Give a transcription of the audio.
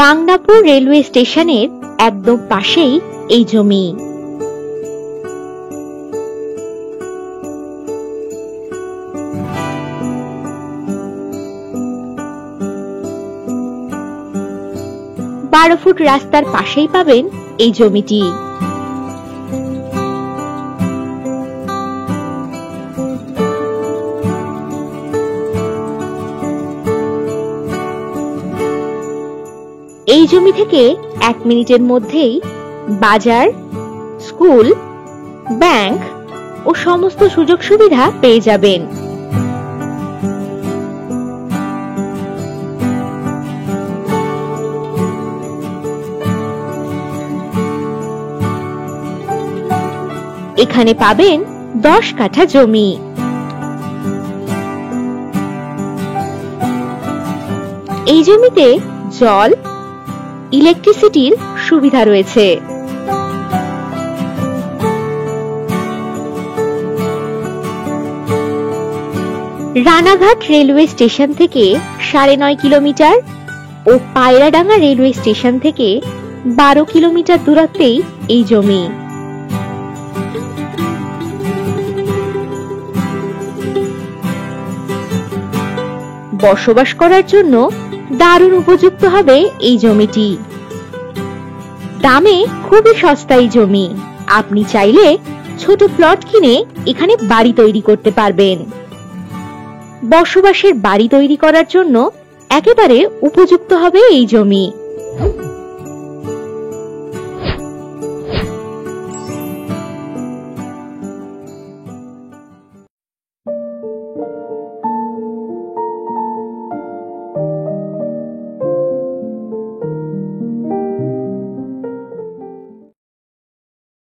Gangnapur railway স্টেশনের একদম পাশেই এই জমি। বারো ফুট রাস্তার পাশেই পাবেন এই জমিটি। এই জমি থেকে 1 মিনিটের মধ্যেই বাজার, স্কুল, ব্যাংক ও সমস্ত সুযোগ সুবিধা পেয়ে যাবেন। এখানে পাবেন 10 কাঠা জমি। এই জমিতে জল, ইলেকট্রিসিটির সুবিধা রয়েছে। রানাঘাট রেলওয়ে স্টেশন থেকে 9.5 কিলোমিটার ও পায়রাডাঙ্গা রেলওয়ে স্টেশন থেকে 12 কিলোমিটার দূরত্বেই এই জমি। বসবাস করার জন্য দারুণ উপযুক্ত হবে এই জমিটি। দামে খুবই সস্তা এই জমি। আপনি চাইলে ছোট প্লট কিনে এখানে বাড়ি তৈরি করতে পারবেন। বসবাসের বাড়ি তৈরি করার জন্য একেবারে উপযুক্ত হবে এই জমি।